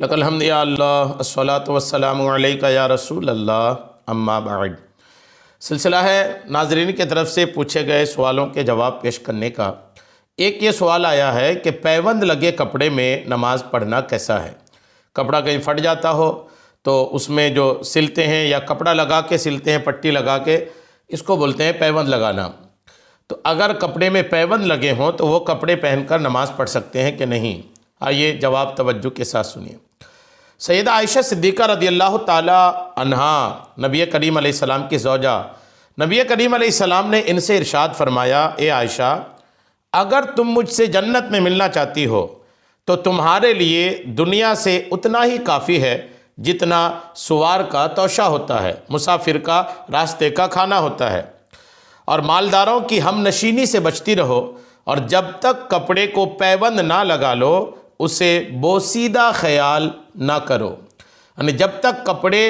لک الحمد یا اللہ الصلاۃ والسلام علیک یا رسول اللہ اما بعد۔ سلسلہ ہے ناظرین کی طرف سے پوچھے گئے سوالوں کے جواب پیش کرنے کا۔ ایک یہ سوال آیا ہے کہ پیوند لگے کپڑے میں نماز پڑھنا کیسا ہے؟ کپڑا کہیں پھٹ جاتا ہو تو اس میں جو سلتے ہیں یا کپڑا لگا کے سلتے ہیں، پٹی لگا کے، اس کو بولتے ہیں پیوند لگانا۔ تو اگر کپڑے میں پیوند لگے ہوں تو وہ کپڑے پہن کر نماز پڑھ سکتے ہیں کہ نہیں؟ آئیے جواب توجہ کے ساتھ سنیے۔ سیدہ عائشہ صدیقہ رضی اللہ تعالی عنہا، نبی کریم علیہ السلام کی زوجہ، نبی کریم علیہ السلام نے ان سے ارشاد فرمایا، اے عائشہ، اگر تم مجھ سے جنت میں ملنا چاہتی ہو تو تمہارے لیے دنیا سے اتنا ہی کافی ہے جتنا سوار کا توشہ ہوتا ہے، مسافر کا راستے کا کھانا ہوتا ہے، اور مالداروں کی ہم نشینی سے بچتی رہو، اور جب تک کپڑے کو پیوند نہ لگا لو اسے بوسیدہ خیال نہ کرو۔ یعنی جب تک کپڑے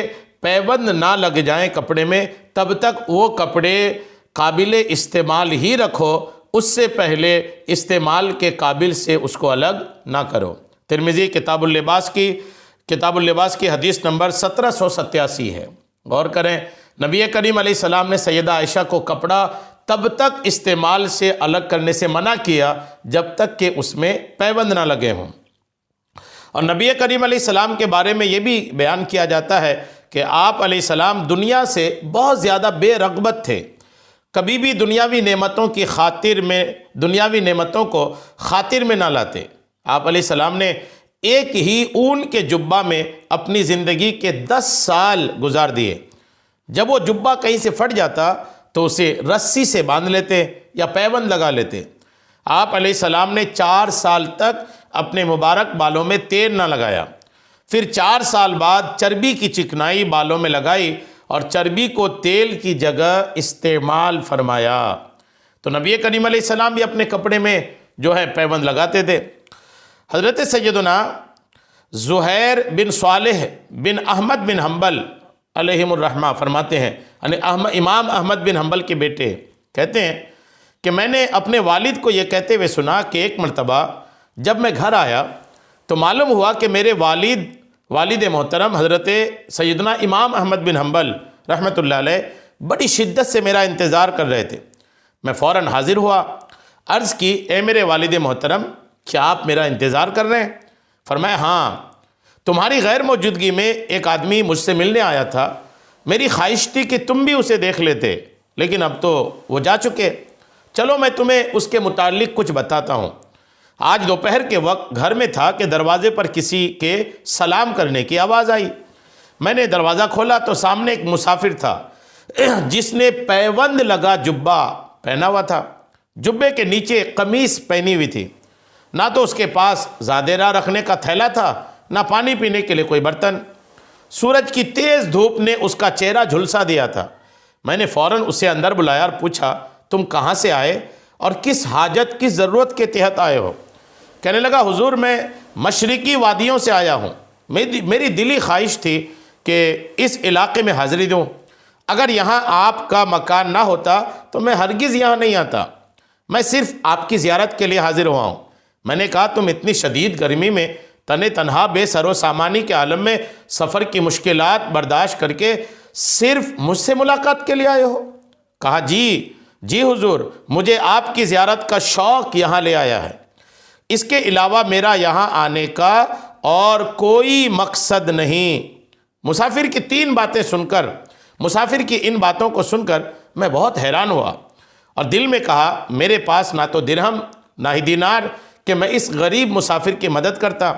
پیوند نہ لگ جائیں کپڑے میں، تب تک وہ کپڑے قابل استعمال ہی رکھو، اس سے پہلے استعمال کے قابل سے اس کو الگ نہ کرو۔ ترمذی کتاب اللباس کی حدیث نمبر 1787 ہے۔ غور کریں، نبی کریم علیہ السلام نے سیدہ عائشہ کو کپڑا تب تک استعمال سے الگ کرنے سے منع کیا جب تک کہ اس میں پیوند نہ لگے ہوں۔ اور نبی کریم علیہ السلام کے بارے میں یہ بھی بیان کیا جاتا ہے کہ آپ علیہ السلام دنیا سے بہت زیادہ بے رغبت تھے، کبھی بھی دنیاوی نعمتوں کو خاطر میں نہ لاتے۔ آپ علیہ السلام نے ایک ہی اون کے جبہ میں اپنی زندگی کے 10 سال گزار دیے۔ جب وہ جبہ کہیں سے پھٹ جاتا تو اسے رسی سے باندھ لیتے یا پیوند لگا لیتے۔ آپ علیہ السلام نے 4 سال تک اپنے مبارک بالوں میں تیل نہ لگایا، پھر 4 سال بعد چربی کی چکنائی بالوں میں لگائی اور چربی کو تیل کی جگہ استعمال فرمایا۔ تو نبی کریم علیہ السلام بھی اپنے کپڑے میں جو ہے پیوند لگاتے تھے۔ حضرت سیدنا زہیر بن صالح بن احمد بن حنبل علیہم الرحمہ فرماتے ہیں، یعنی امام احمد بن حنبل کے بیٹے کہتے ہیں کہ میں نے اپنے والد کو یہ کہتے ہوئے سنا کہ ایک مرتبہ جب میں گھر آیا تو معلوم ہوا کہ میرے والد محترم حضرت سیدنا امام احمد بن حنبل رحمۃ اللہ علیہ بڑی شدت سے میرا انتظار کر رہے تھے۔ میں فوراً حاضر ہوا، عرض کی، اے میرے والد محترم، کیا آپ میرا انتظار کر رہے ہیں؟ فرمایا، ہاں، تمہاری غیر موجودگی میں ایک آدمی مجھ سے ملنے آیا تھا، میری خواہش تھی کہ تم بھی اسے دیکھ لیتے، لیکن اب تو وہ جا چکے۔ چلو میں تمہیں اس کے متعلق کچھ بتاتا ہوں۔ آج دوپہر کے وقت گھر میں تھا کہ دروازے پر کسی کے سلام کرنے کی آواز آئی۔ میں نے دروازہ کھولا تو سامنے ایک مسافر تھا جس نے پیوند لگا جبہ پہنا ہوا تھا، جبے کے نیچے قمیص پہنی ہوئی تھی، نہ تو اس کے پاس زادے راہ رکھنے کا تھیلا تھا، نہ پانی پینے کے لیے کوئی برتن۔ سورج کی تیز دھوپ نے اس کا چہرہ جھلسا دیا تھا۔ میں نے فوراً اسے اندر بلایا اور پوچھا، تم کہاں سے آئے اور کس حاجت، کس ضرورت کے تحت آئے ہو؟ کہنے لگا، حضور، میں مشرقی وادیوں سے آیا ہوں، میری دلی خواہش تھی کہ اس علاقے میں حاضری دوں، اگر یہاں آپ کا مکان نہ ہوتا تو میں ہرگز یہاں نہیں آتا، میں صرف آپ کی زیارت کے لیے حاضر ہوا ہوں۔ میں نے کہا، تم اتنی شدید گرمی میں تنہا بے سر و سامانی کے عالم میں سفر کی مشکلات برداشت کر کے صرف مجھ سے ملاقات کے لیے آئے ہو؟ کہا، جی حضور، مجھے آپ کی زیارت کا شوق یہاں لے آیا ہے، اس کے علاوہ میرا یہاں آنے کا اور کوئی مقصد نہیں۔ مسافر کی ان باتوں کو سن کر میں بہت حیران ہوا اور دل میں کہا، میرے پاس نہ تو درہم نہ ہی دینار کہ میں اس غریب مسافر کی مدد کرتا۔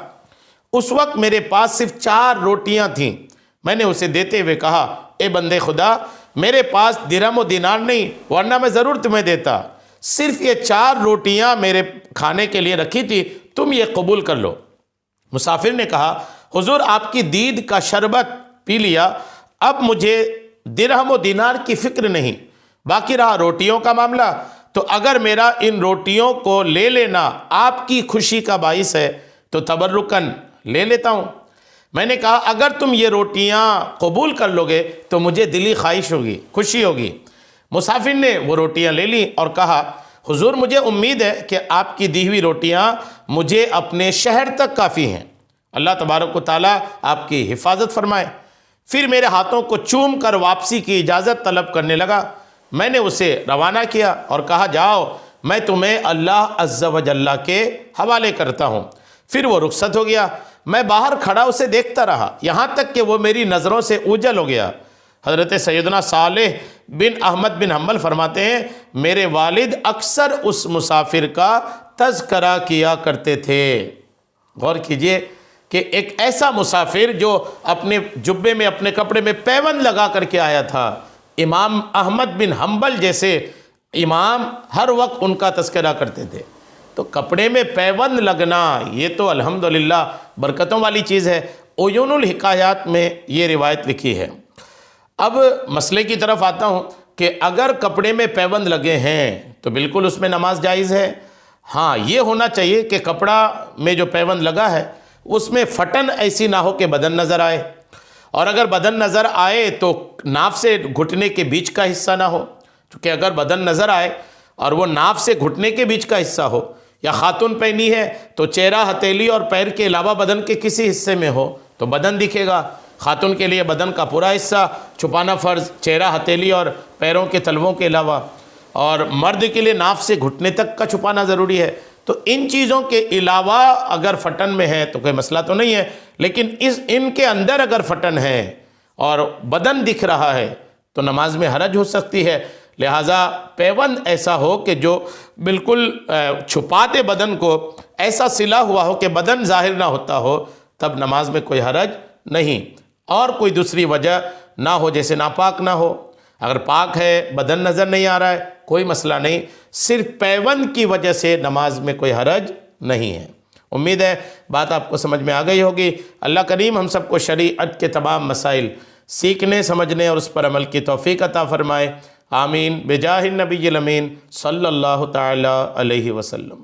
اس وقت میرے پاس صرف 4 روٹیاں تھیں۔ میں نے اسے دیتے ہوئے کہا، اے بندے خدا، میرے پاس درہم و دینار نہیں، ورنہ میں ضرور تمہیں دیتا، صرف یہ 4 روٹیاں میرے کھانے کے لیے رکھی تھی، تم یہ قبول کر لو۔ مسافر نے کہا، حضور، آپ کی دید کا شربت پی لیا، اب مجھے درہم و دینار کی فکر نہیں، باقی رہا روٹیوں کا معاملہ، تو اگر میرا ان روٹیوں کو لے لینا آپ کی خوشی کا باعث ہے تو تبرکاً لے لیتا ہوں۔ میں نے کہا، اگر تم یہ روٹیاں قبول کر لوگے تو مجھے دلی خواہش ہوگی، خوشی ہوگی۔ مسافر نے وہ روٹیاں لے لیں اور کہا، حضور، مجھے امید ہے کہ آپ کی دی ہوئی روٹیاں مجھے اپنے شہر تک کافی ہیں، اللہ تبارک و تعالیٰ آپ کی حفاظت فرمائے۔ پھر میرے ہاتھوں کو چوم کر واپسی کی اجازت طلب کرنے لگا۔ میں نے اسے روانہ کیا اور کہا جاؤ، میں تمہیں اللہ عز و جل کے حوالے کرتا ہوں۔ پھر وہ رخصت ہو گیا۔ میں باہر کھڑا اسے دیکھتا رہا یہاں تک کہ وہ میری نظروں سے اوجھل ہو گیا۔ حضرت سیدنا صالح بن احمد بن حنبل فرماتے ہیں میرے والد اکثر اس مسافر کا تذکرہ کیا کرتے تھے۔ غور کیجئے کہ ایک ایسا مسافر جو اپنے جبے میں اپنے کپڑے میں پیوند لگا کر کے آیا تھا، امام احمد بن حنبل جیسے امام ہر وقت ان کا تذکرہ کرتے تھے۔ تو کپڑے میں پیوند لگنا یہ تو الحمدللہ برکتوں والی چیز ہے۔ عیون الحکایات میں یہ روایت لکھی ہے۔ اب مسئلے کی طرف آتا ہوں کہ اگر کپڑے میں پیوند لگے ہیں تو بالکل اس میں نماز جائز ہے۔ ہاں، یہ ہونا چاہیے کہ کپڑا میں جو پیوند لگا ہے اس میں پھٹن ایسی نہ ہو کہ بدن نظر آئے، اور اگر بدن نظر آئے تو ناف سے گھٹنے کے بیچ کا حصہ نہ ہو، کیونکہ اگر بدن نظر آئے اور وہ ناف سے گھٹنے کے بیچ کا حصہ ہو، یا خاتون پہنی ہے تو چہرہ، ہتھیلی اور پیر کے علاوہ بدن کے کسی حصے میں ہو تو بدن دکھے گا۔ خاتون کے لیے بدن کا پورا حصہ چھپانا فرض، چہرہ، ہتھیلی اور پیروں کے تلووں کے علاوہ، اور مرد کے لیے ناف سے گھٹنے تک کا چھپانا ضروری ہے۔ تو ان چیزوں کے علاوہ اگر پھٹن میں ہے تو کوئی مسئلہ تو نہیں ہے، لیکن ان کے اندر اگر پھٹن ہے اور بدن دکھ رہا ہے تو نماز میں حرج ہو سکتی ہے۔ لہٰذا پیوند ایسا ہو کہ جو بالکل چھپاتے بدن کو، ایسا سلا ہوا ہو کہ بدن ظاہر نہ ہوتا ہو، تب نماز میں کوئی حرج نہیں۔ اور کوئی دوسری وجہ نہ ہو، جیسے ناپاک نہ ہو، اگر پاک ہے بدن نظر نہیں آ رہا ہے کوئی مسئلہ نہیں، صرف پیوند کی وجہ سے نماز میں کوئی حرج نہیں ہے۔ امید ہے بات آپ کو سمجھ میں آ گئی ہوگی۔ اللہ کریم ہم سب کو شریعت کے تمام مسائل سیکھنے، سمجھنے اور اس پر عمل کی توفیق عطا فرمائے۔ آمین بجاہ النبی الامین صلی اللہ تعالی علیہ وسلم۔